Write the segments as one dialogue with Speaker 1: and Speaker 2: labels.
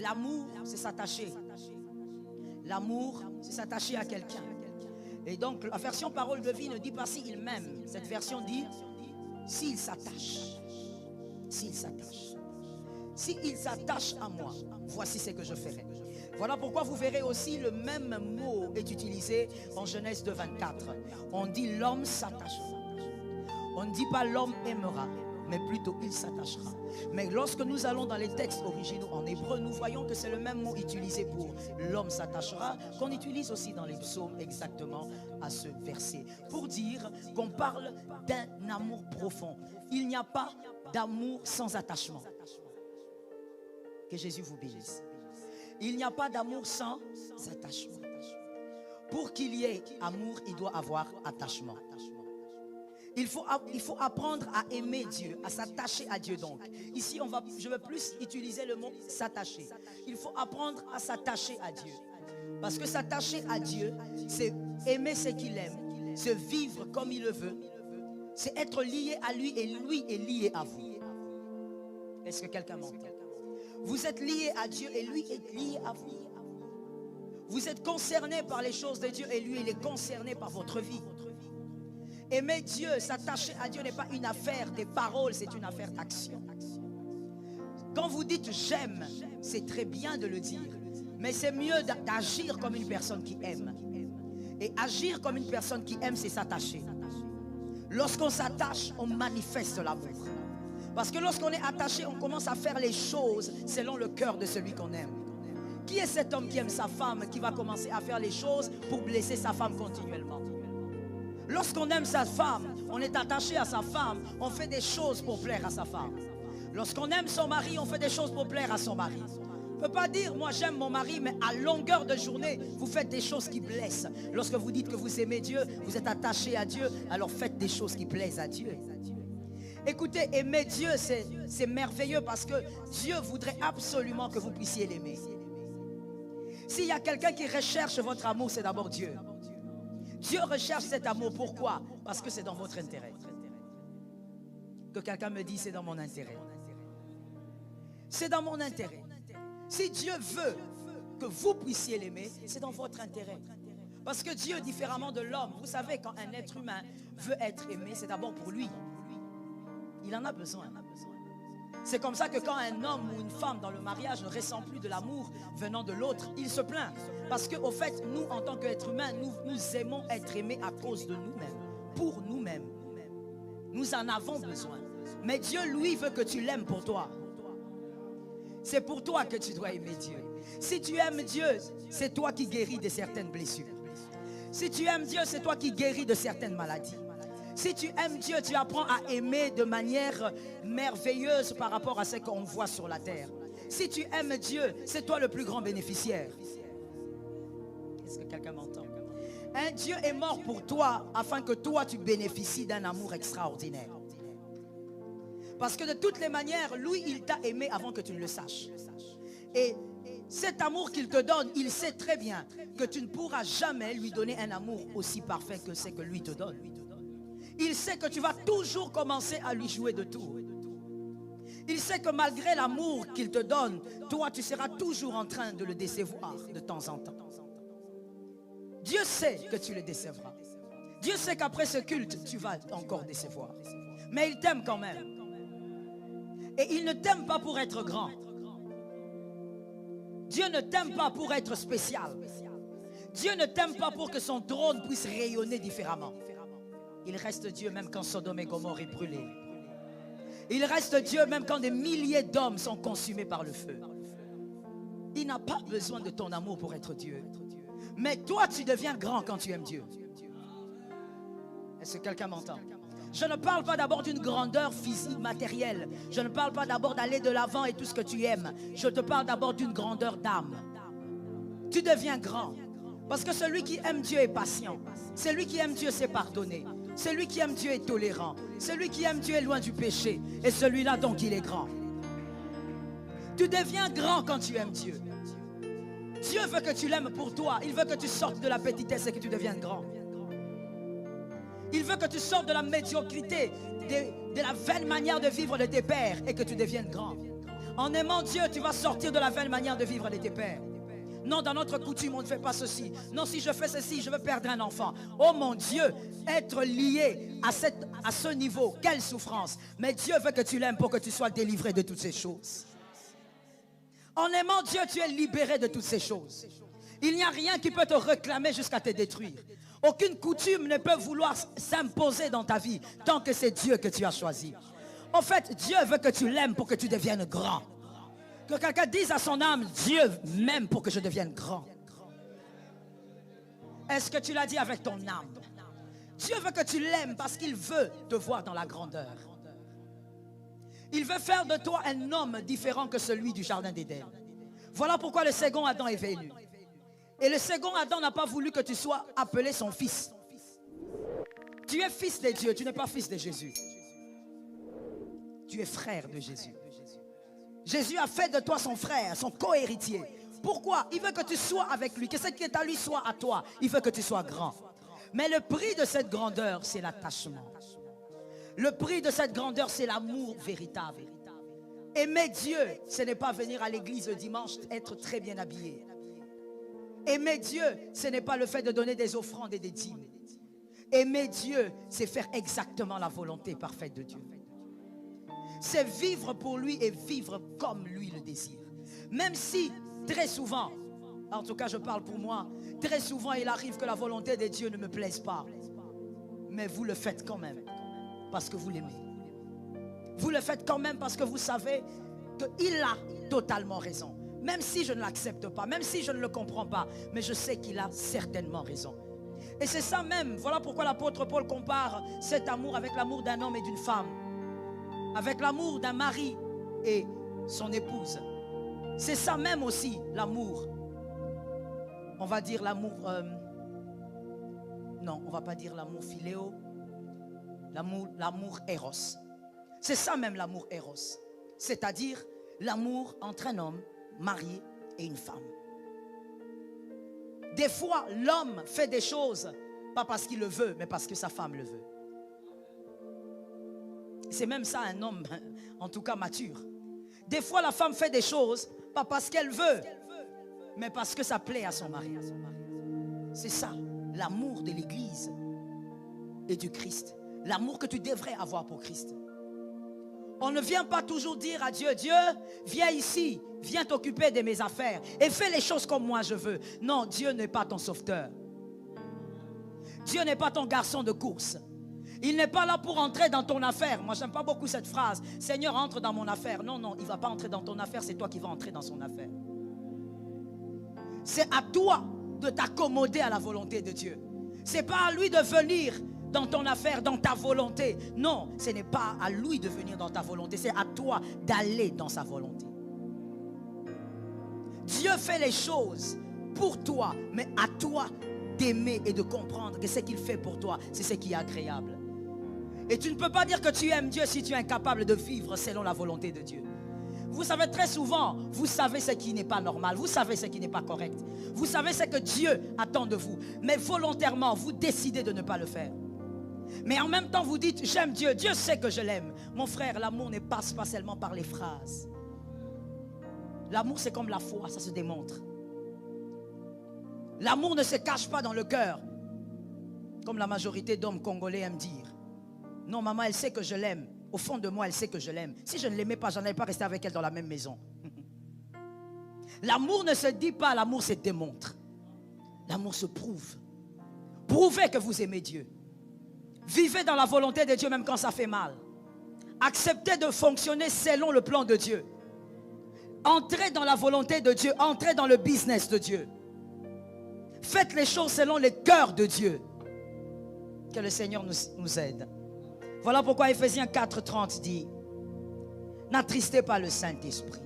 Speaker 1: l'amour, c'est s'attacher. L'amour, c'est s'attacher à quelqu'un. Et donc, la version parole de vie ne dit pas s'il m'aime. Cette version dit s'il s'attache. S'il s'attache. S'il s'attache à moi, voici ce que je ferai. Voilà pourquoi vous verrez aussi le même mot est utilisé en Genèse 2:24. On dit l'homme s'attachera. On ne dit pas l'homme aimera, mais plutôt il s'attachera. Mais lorsque nous allons dans les textes originaux en hébreu, nous voyons que c'est le même mot utilisé pour l'homme s'attachera qu'on utilise aussi dans les psaumes exactement à ce verset. Pour dire qu'on parle d'un amour profond. Il n'y a pas d'amour sans attachement. Que Jésus vous bénisse. Il n'y a pas d'amour sans attachement. Pour qu'il y ait amour, il doit avoir attachement. Il faut apprendre à aimer Dieu, à s'attacher à Dieu donc. Ici, je veux plus utiliser le mot s'attacher. Il faut apprendre à s'attacher à Dieu. Parce que s'attacher à Dieu, c'est aimer ce qu'il aime, c'est vivre comme il le veut, c'est être lié à lui et lui est lié à vous. Est-ce que quelqu'un m'entend? Vous êtes lié à Dieu et lui est lié à vous. Vous êtes concerné par les choses de Dieu et lui, il est concerné par votre vie. Aimer Dieu, s'attacher à Dieu n'est pas une affaire des paroles, c'est une affaire d'action. Quand vous dites j'aime, c'est très bien de le dire, mais c'est mieux d'agir comme une personne qui aime. Et agir comme une personne qui aime, c'est s'attacher. Lorsqu'on s'attache, on manifeste l'amour. Parce que lorsqu'on est attaché, on commence à faire les choses selon le cœur de celui qu'on aime. Qui est cet homme qui aime sa femme, qui va commencer à faire les choses pour blesser sa femme continuellement? Lorsqu'on aime sa femme, on est attaché à sa femme, on fait des choses pour plaire à sa femme. Lorsqu'on aime son mari, on fait des choses pour plaire à son mari. On ne peut pas dire, moi j'aime mon mari, mais à longueur de journée, vous faites des choses qui blessent. Lorsque vous dites que vous aimez Dieu, vous êtes attaché à Dieu, alors faites des choses qui plaisent à Dieu. Écoutez, aimer Dieu, c'est merveilleux parce que Dieu voudrait absolument que vous puissiez l'aimer. S'il y a quelqu'un qui recherche votre amour, c'est d'abord Dieu. Dieu recherche cet amour. Pourquoi? Parce que c'est dans votre intérêt. Que quelqu'un me dise, c'est dans mon intérêt. C'est dans mon intérêt. Si Dieu veut que vous puissiez l'aimer, c'est dans votre intérêt. Parce que Dieu, différemment de l'homme, vous savez, quand un être humain veut être aimé, c'est d'abord pour lui. Il en a besoin. C'est comme ça que quand un homme ou une femme dans le mariage ne ressent plus de l'amour venant de l'autre, il se plaint. Parce qu'au fait, nous, en tant qu'êtres humains, nous aimons être aimés à cause de nous-mêmes, pour nous-mêmes. Nous en avons besoin. Mais Dieu, lui, veut que tu l'aimes pour toi. C'est pour toi que tu dois aimer Dieu. Si tu aimes Dieu, c'est toi qui guéris de certaines blessures. Si tu aimes Dieu, c'est toi qui guéris de certaines maladies. Si tu aimes Dieu, tu apprends à aimer de manière merveilleuse par rapport à ce qu'on voit sur la terre. Si tu aimes Dieu, c'est toi le plus grand bénéficiaire. Est-ce que quelqu'un m'entend? Un Dieu est mort pour toi afin que toi tu bénéficies d'un amour extraordinaire. Parce que de toutes les manières, lui, il t'a aimé avant que tu ne le saches. Et cet amour qu'il te donne, il sait très bien que tu ne pourras jamais lui donner un amour aussi parfait que ce que lui te donne. Il sait que tu vas toujours commencer à lui jouer de tour. Il sait que malgré l'amour qu'il te donne, toi, tu seras toujours en train de le décevoir de temps en temps. Dieu sait que tu le décevras. Dieu sait qu'après ce culte, tu vas encore décevoir. Mais il t'aime quand même. Et il ne t'aime pas pour être grand. Dieu ne t'aime pas pour être spécial. Dieu ne t'aime pas pour que son trône puisse rayonner différemment. Il reste Dieu même quand Sodome et Gomorrhe est brûlé. Il reste Dieu même quand des milliers d'hommes sont consumés par le feu. Il n'a pas besoin de ton amour pour être Dieu. Mais toi, tu deviens grand quand tu aimes Dieu. Est-ce que quelqu'un m'entend? Je ne parle pas d'abord d'une grandeur physique, matérielle. Je ne parle pas d'abord d'aller de l'avant et tout ce que tu aimes. Je te parle d'abord d'une grandeur d'âme. Tu deviens grand. Parce que celui qui aime Dieu est patient. Celui qui aime Dieu sait pardonner. Celui qui aime Dieu est tolérant. Celui qui aime Dieu est loin du péché. Et celui-là donc il est grand. Tu deviens grand quand tu aimes Dieu. Dieu veut que tu l'aimes pour toi. Il veut que tu sortes de la petitesse et que tu deviennes grand. Il veut que tu sortes de la médiocrité, de la vaine manière de vivre de tes pères et que tu deviennes grand. En aimant Dieu, tu vas sortir de la vaine manière de vivre de tes pères. Non, dans notre coutume, on ne fait pas ceci. Non, si je fais ceci, je veux perdre un enfant. Oh mon Dieu, être lié à ce niveau, quelle souffrance. Mais Dieu veut que tu l'aimes pour que tu sois délivré de toutes ces choses. En aimant Dieu, tu es libéré de toutes ces choses. Il n'y a rien qui peut te réclamer jusqu'à te détruire. Aucune coutume ne peut vouloir s'imposer dans ta vie tant que c'est Dieu que tu as choisi. En fait, Dieu veut que tu l'aimes pour que tu deviennes grand. Que quelqu'un dise à son âme, Dieu m'aime pour que je devienne grand. Est-ce que tu l'as dit avec ton âme? Dieu veut que tu l'aimes parce qu'il veut te voir dans la grandeur. Il veut faire de toi un homme différent que celui du jardin d'Éden. Voilà pourquoi le second Adam est venu. Et le second Adam n'a pas voulu que tu sois appelé son fils. Tu es fils de Dieu, tu n'es pas fils de Jésus. Tu es frère de Jésus. Jésus a fait de toi son frère, son co-héritier. Pourquoi? Il veut que tu sois avec lui, que ce qui est à lui soit à toi. Il veut que tu sois grand. Mais le prix de cette grandeur, c'est l'attachement. Le prix de cette grandeur, c'est l'amour véritable. Aimer Dieu, ce n'est pas venir à l'église le dimanche, être très bien habillé. Aimer Dieu, ce n'est pas le fait de donner des offrandes et des dîmes. Aimer Dieu, c'est faire exactement la volonté parfaite de Dieu. C'est vivre pour lui et vivre comme lui le désire. Même si très souvent, en tout cas je parle pour moi, très souvent il arrive que la volonté de Dieu ne me plaise pas. Mais vous le faites quand même parce que vous l'aimez. Vous le faites quand même parce que vous savez qu'il a totalement raison. Même si je ne l'accepte pas, même si je ne le comprends pas, mais je sais qu'il a certainement raison. Et c'est ça même, voilà pourquoi l'apôtre Paul compare cet amour avec l'amour d'un homme et d'une femme. Avec l'amour d'un mari et son épouse. C'est ça même aussi l'amour. On va dire l'amour... non, on ne va pas dire l'amour philéo. L'amour éros. C'est ça même l'amour éros. C'est-à-dire l'amour entre un homme marié et une femme. Des fois, l'homme fait des choses, pas parce qu'il le veut, mais parce que sa femme le veut. C'est même ça un homme, en tout cas mature. Des fois la femme fait des choses, pas parce qu'elle veut, mais parce que ça plaît à son mari. C'est ça, l'amour de l'Église et du Christ. L'amour que tu devrais avoir pour Christ. On ne vient pas toujours dire à Dieu, Dieu, viens ici, viens t'occuper de mes affaires et fais les choses comme moi je veux. Non, Dieu n'est pas ton sauveteur. Dieu n'est pas ton garçon de course. Il n'est pas là pour entrer dans ton affaire. Moi, j'aime pas beaucoup cette phrase. Seigneur, entre dans mon affaire. Non, non, il ne va pas entrer dans ton affaire. C'est toi qui vas entrer dans son affaire. C'est à toi de t'accommoder à la volonté de Dieu. Ce n'est pas à lui de venir dans ton affaire, dans ta volonté. Non, ce n'est pas à lui de venir dans ta volonté. C'est à toi d'aller dans sa volonté. Dieu fait les choses pour toi, mais à toi d'aimer et de comprendre que ce qu'il fait pour toi, c'est ce qui est agréable. Et tu ne peux pas dire que tu aimes Dieu si tu es incapable de vivre selon la volonté de Dieu. Vous savez, très souvent, vous savez ce qui n'est pas normal, vous savez ce qui n'est pas correct. Vous savez ce que Dieu attend de vous, mais volontairement, vous décidez de ne pas le faire. Mais en même temps, vous dites, j'aime Dieu, Dieu sait que je l'aime. Mon frère, l'amour ne passe pas seulement par les phrases. L'amour, c'est comme la foi, ça se démontre. L'amour ne se cache pas dans le cœur, comme la majorité d'hommes congolais aiment dire. Non, maman, elle sait que je l'aime. Au fond de moi, elle sait que je l'aime. Si je ne l'aimais pas, je n'allais pas rester avec elle dans la même maison. L'amour ne se dit pas, l'amour se démontre. L'amour se prouve. Prouvez que vous aimez Dieu. Vivez dans la volonté de Dieu même quand ça fait mal. Acceptez de fonctionner selon le plan de Dieu. Entrez dans la volonté de Dieu. Entrez dans le business de Dieu. Faites les choses selon le cœur de Dieu. Que le Seigneur nous aide. Voilà pourquoi Ephésiens 4:30 dit, n'attristez pas le Saint-Esprit.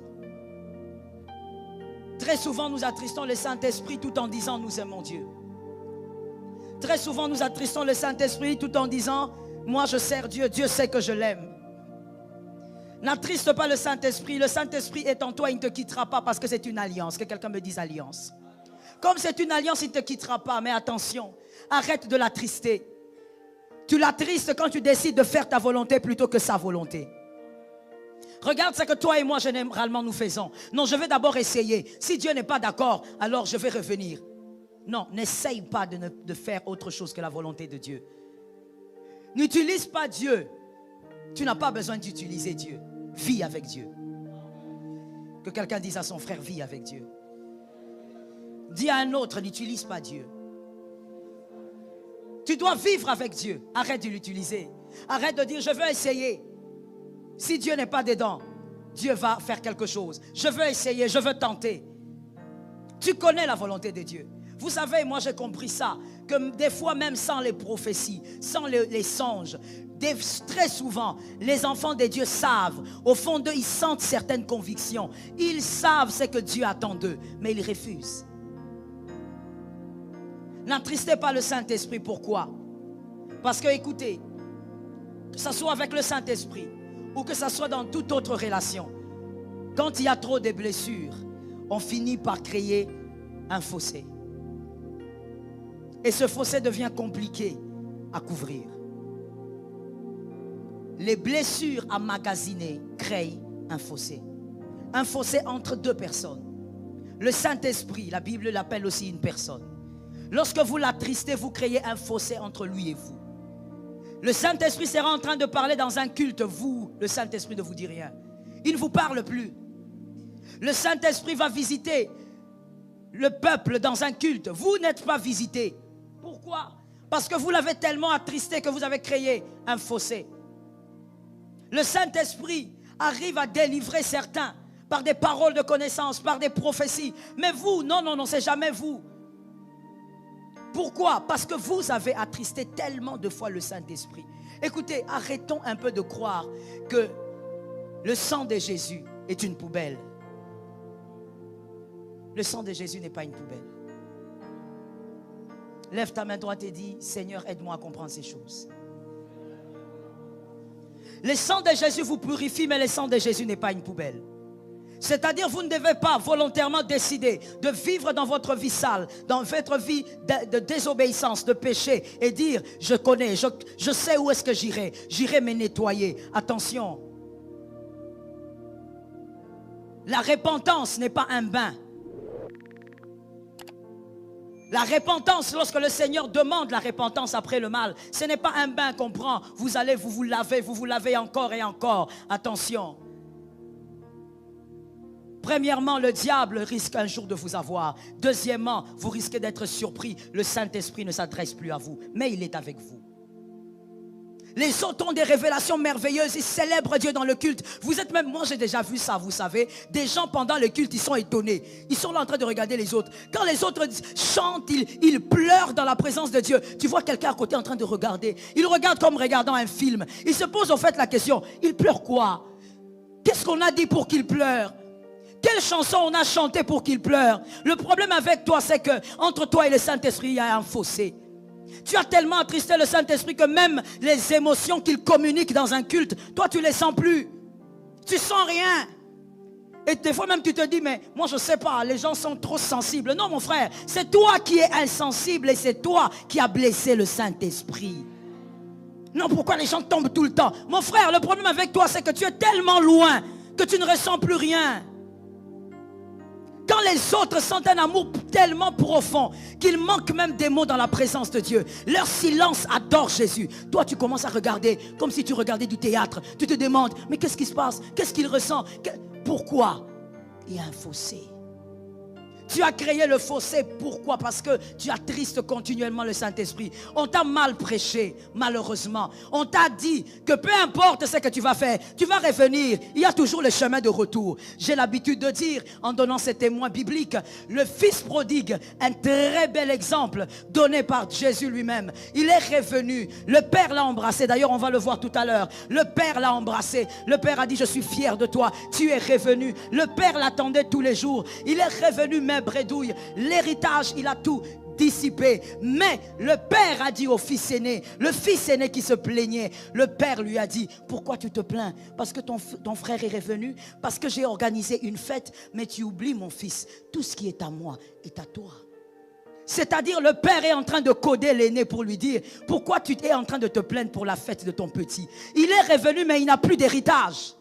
Speaker 1: Très souvent nous attristons le Saint-Esprit tout en disant nous aimons Dieu. Très souvent nous attristons le Saint-Esprit tout en disant moi je sers Dieu, Dieu sait que je l'aime. N'attriste pas le Saint-Esprit est en toi, il ne te quittera pas parce que c'est une alliance. Que quelqu'un me dise alliance. Comme c'est une alliance, il ne te quittera pas, mais attention, arrête de l'attrister. Tu l'attristes quand tu décides de faire ta volonté plutôt que sa volonté. Regarde ce que toi et moi généralement nous faisons. Non, je vais d'abord essayer. Si Dieu n'est pas d'accord, alors je vais revenir. Non, n'essaye pas de faire autre chose que la volonté de Dieu. N'utilise pas Dieu. Tu n'as pas besoin d'utiliser Dieu. Vis avec Dieu. Que quelqu'un dise à son frère, vis avec Dieu. Dis à un autre, n'utilise pas Dieu. Tu dois vivre avec Dieu. Arrête de l'utiliser. Arrête de dire, je veux essayer. Si Dieu n'est pas dedans, Dieu va faire quelque chose. Je veux essayer, je veux tenter. Tu connais la volonté de Dieu. Vous savez, moi j'ai compris ça, que des fois même sans les prophéties, sans les songes, très souvent, les enfants de Dieu savent, au fond d'eux, ils sentent certaines convictions. Ils savent ce que Dieu attend d'eux, mais ils refusent. N'attristez pas le Saint-Esprit, pourquoi? Parce que écoutez, que ce soit avec le Saint-Esprit, ou que ce soit dans toute autre relation, quand il y a trop de blessures, on finit par créer un fossé. Et ce fossé devient compliqué à couvrir. Les blessures emmagasinées créent un fossé. Un fossé entre deux personnes. Le Saint-Esprit, la Bible l'appelle aussi une personne. Lorsque vous l'attristez, vous créez un fossé entre lui et vous. Le Saint-Esprit sera en train de parler dans un culte. Vous, le Saint-Esprit ne vous dit rien. Il ne vous parle plus. Le Saint-Esprit va visiter le peuple dans un culte. Vous n'êtes pas visité. Pourquoi? Parce que vous l'avez tellement attristé que vous avez créé un fossé. Le Saint-Esprit arrive à délivrer certains par des paroles de connaissance, par des prophéties. Mais vous, non, non, non, c'est jamais vous. Pourquoi? Parce que vous avez attristé tellement de fois le Saint-Esprit. Écoutez, arrêtons un peu de croire que le sang de Jésus est une poubelle. Le sang de Jésus n'est pas une poubelle. Lève ta main droite et dis, Seigneur, aide-moi à comprendre ces choses. Le sang de Jésus vous purifie, mais le sang de Jésus n'est pas une poubelle. C'est-à-dire, vous ne devez pas volontairement décider de vivre dans votre vie sale, dans votre vie de désobéissance, de péché, et dire, je connais, je sais où est-ce que j'irai me nettoyer. Attention, la repentance n'est pas un bain. La repentance, lorsque le Seigneur demande la repentance après le mal, ce n'est pas un bain qu'on prend. Vous allez vous lavez encore et encore. Attention. Premièrement, le diable risque un jour de vous avoir. Deuxièmement, vous risquez d'être surpris. Le Saint-Esprit ne s'adresse plus à vous, mais il est avec vous. Les autres ont des révélations merveilleuses. Ils célèbrent Dieu dans le culte. Vous êtes même, moi j'ai déjà vu ça, vous savez. Des gens pendant le culte, ils sont étonnés. Ils sont là en train de regarder les autres. Quand les autres chantent, ils pleurent dans la présence de Dieu. Tu vois quelqu'un à côté en train de regarder. Il regarde comme regardant un film. Il se pose en fait la question, il pleure quoi? Qu'est-ce qu'on a dit pour qu'il pleure? Quelle chanson on a chanté pour qu'il pleure? Le problème avec toi, c'est que entre toi et le Saint-Esprit, il y a un fossé. Tu as tellement attristé le Saint-Esprit que même les émotions qu'il communique dans un culte, toi tu ne les sens plus. Tu ne sens rien. Et des fois même tu te dis, mais moi je ne sais pas, les gens sont trop sensibles. Non mon frère, c'est toi qui es insensible et c'est toi qui as blessé le Saint-Esprit. Non, pourquoi les gens tombent tout le temps? Mon frère, le problème avec toi, c'est que tu es tellement loin que tu ne ressens plus rien. Quand les autres sentent un amour tellement profond qu'ils manquent même des mots dans la présence de Dieu, leur silence adore Jésus. Toi, tu commences à regarder comme si tu regardais du théâtre. Tu te demandes, mais qu'est-ce qui se passe? Qu'est-ce qu'il ressent? Pourquoi? Il y a un fossé. Tu as créé le fossé, pourquoi? Parce que tu attristes continuellement le Saint-Esprit. On t'a mal prêché, malheureusement. On t'a dit que peu importe ce que tu vas faire, tu vas revenir. Il y a toujours le chemin de retour. J'ai l'habitude de dire, en donnant ces témoins bibliques, le fils prodigue, un très bel exemple donné par Jésus lui-même. Il est revenu. Le Père l'a embrassé. D'ailleurs, on va le voir tout à l'heure. Le Père l'a embrassé. Le Père a dit, je suis fier de toi. Tu es revenu. Le Père l'attendait tous les jours. Il est revenu même bredouille, l'héritage il a tout dissipé, mais le père a dit au fils aîné, le fils aîné qui se plaignait, le père lui a dit, pourquoi tu te plains? Parce que ton frère est revenu, parce que j'ai organisé une fête, mais tu oublies mon fils, tout ce qui est à moi est à toi. C'est-à-dire le père est en train de coder l'aîné pour lui dire, pourquoi tu es en train de te plaindre pour la fête de ton petit? Il est revenu mais il n'a plus d'héritage.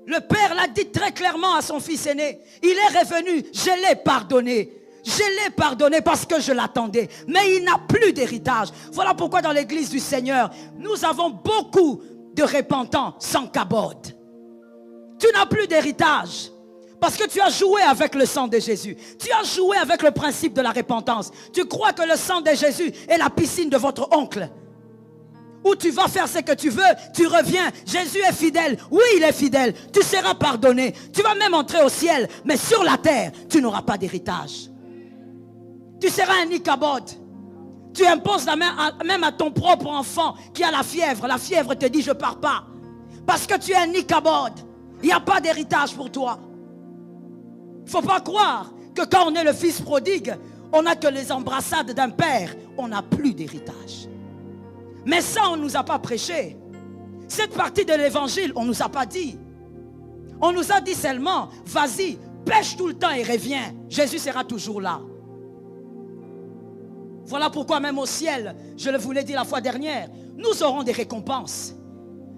Speaker 1: Le père l'a dit très clairement à son fils aîné. Il est revenu, je l'ai pardonné. Je l'ai pardonné parce que je l'attendais. Mais il n'a plus d'héritage. Voilà pourquoi dans l'église du Seigneur, nous avons beaucoup de repentants sans cabode. Tu n'as plus d'héritage. Parce que tu as joué avec le sang de Jésus. Tu as joué avec le principe de la repentance. Tu crois que le sang de Jésus est la piscine de votre oncle. Où tu vas faire ce que tu veux, tu reviens. Jésus est fidèle. Oui, il est fidèle. Tu seras pardonné. Tu vas même entrer au ciel. Mais sur la terre, tu n'auras pas d'héritage. Tu seras un Ichabod. Tu imposes la main même à ton propre enfant qui a la fièvre. La fièvre te dit, je ne pars pas. Parce que tu es un Ichabod. Il n'y a pas d'héritage pour toi. Il ne faut pas croire que quand on est le fils prodigue, on n'a que les embrassades d'un père. On n'a plus d'héritage. Mais ça, on ne nous a pas prêché. Cette partie de l'évangile, on ne nous a pas dit. On nous a dit seulement, vas-y, pêche tout le temps et reviens. Jésus sera toujours là. Voilà pourquoi même au ciel, je le vous l'ai dit la fois dernière, nous aurons des récompenses.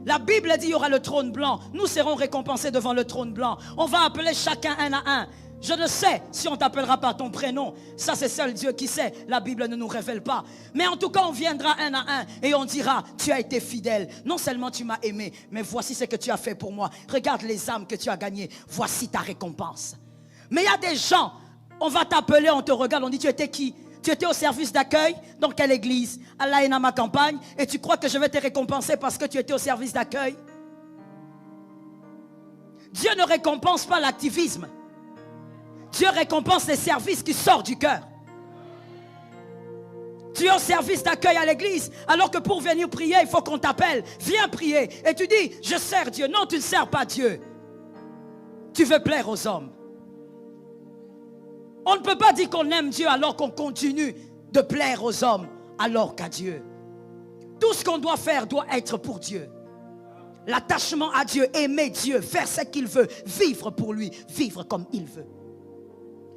Speaker 1: La Bible dit, il y aura le trône blanc. Nous serons récompensés devant le trône blanc. On va appeler chacun un à un. Je ne sais si on t'appellera par ton prénom. Ça, c'est seul Dieu qui sait. La Bible ne nous révèle pas. Mais en tout cas, on viendra un à un et on dira, tu as été fidèle. Non seulement tu m'as aimé, mais voici ce que tu as fait pour moi. Regarde les âmes que tu as gagnées. Voici ta récompense. Mais il y a des gens, on va t'appeler, on te regarde, on dit, tu étais qui? Tu étais au service d'accueil, dans quelle église? À l'Aïnama campagne. Et tu crois que je vais te récompenser parce que tu étais au service d'accueil? Dieu ne récompense pas l'activisme. Dieu récompense les services qui sortent du cœur. Tu es au service d'accueil à l'église, alors que pour venir prier, il faut qu'on t'appelle. Viens prier. Et tu dis, je sers Dieu. Non, tu ne sers pas Dieu. Tu veux plaire aux hommes. On ne peut pas dire qu'on aime Dieu alors qu'on continue de plaire aux hommes alors qu'à Dieu. Tout ce qu'on doit faire doit être pour Dieu. L'attachement à Dieu, aimer Dieu, faire ce qu'il veut, vivre pour lui, vivre comme il veut.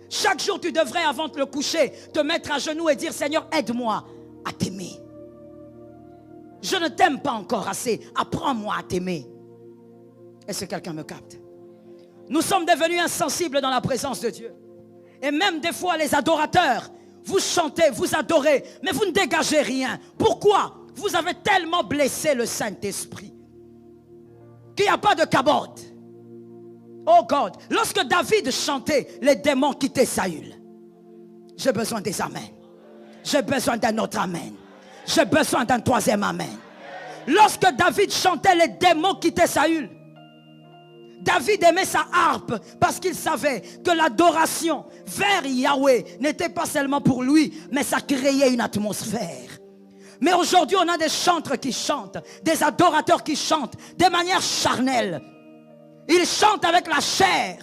Speaker 1: Chaque jour, tu devrais, avant de le coucher, te mettre à genoux et dire, Seigneur, aide-moi à t'aimer. Je ne t'aime pas encore assez. Apprends-moi à t'aimer. Est-ce que quelqu'un me capte? Nous sommes devenus insensibles dans la présence de Dieu. Et même des fois, les adorateurs, vous chantez, vous adorez, mais vous ne dégagez rien. Pourquoi? Vous avez tellement blessé le Saint-Esprit qu'il n'y a pas de cabode. Oh God, lorsque David chantait, les démons quittaient Saül. J'ai besoin des amens. J'ai besoin d'un autre amen. J'ai besoin d'un troisième amen. Lorsque David chantait, les démons quittaient Saül. David aimait sa harpe parce qu'il savait que l'adoration vers Yahweh n'était pas seulement pour lui, mais ça créait une atmosphère. Mais aujourd'hui, on a des chantres qui chantent, des adorateurs qui chantent de manière charnelle. Ils chantent avec la chair.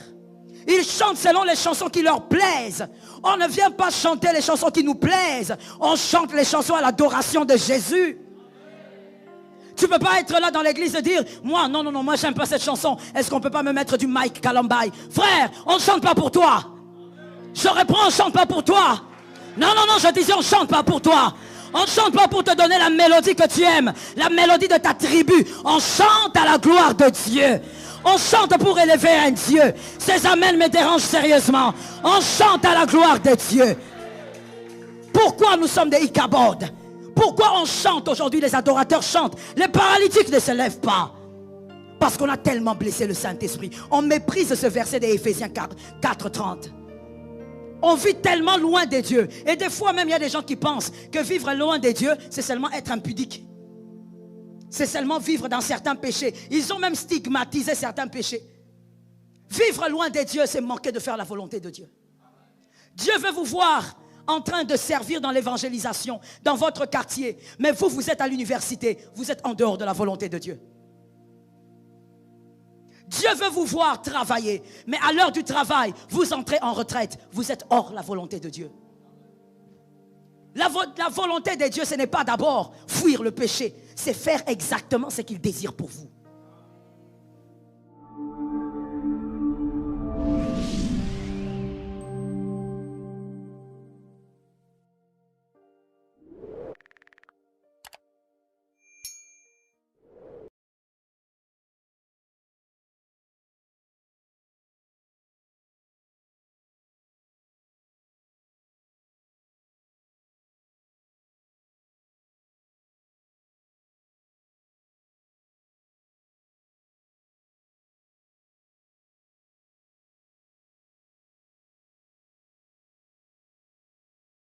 Speaker 1: Ils chantent selon les chansons qui leur plaisent. On ne vient pas chanter les chansons qui nous plaisent. On chante les chansons à l'adoration de Jésus. Tu ne peux pas être là dans l'église et dire, moi, non, moi j'aime pas cette chanson. Est-ce qu'on ne peut pas me mettre du Mike Kalambay? Frère, on ne chante pas pour toi. Je reprends, on ne chante pas pour toi. Non, je disais, on ne chante pas pour toi. On ne chante pas pour te donner la mélodie que tu aimes, la mélodie de ta tribu. On chante à la gloire de Dieu. On chante pour élever un Dieu. Ces amens me dérangent sérieusement. On chante à la gloire de Dieu. Pourquoi nous sommes des Ichabod? Pourquoi on chante aujourd'hui? Les adorateurs chantent. Les paralytiques ne se lèvent pas. Parce qu'on a tellement blessé le Saint-Esprit. On méprise ce verset des Éphésiens 4:30. On vit tellement loin de Dieu. Et des fois même, il y a des gens qui pensent que vivre loin de Dieu, c'est seulement être impudique. C'est seulement vivre dans certains péchés. Ils ont même stigmatisé certains péchés. Vivre loin de Dieu, c'est manquer de faire la volonté de Dieu. Dieu veut vous voir en train de servir dans l'évangélisation, dans votre quartier. Mais vous, vous êtes à l'université. Vous êtes en dehors de la volonté de Dieu. Dieu veut vous voir travailler. Mais à l'heure du travail, vous entrez en retraite. Vous êtes hors la volonté de Dieu. La volonté de Dieu, ce n'est pas d'abord fuir le péché. C'est faire exactement ce qu'il désire pour vous.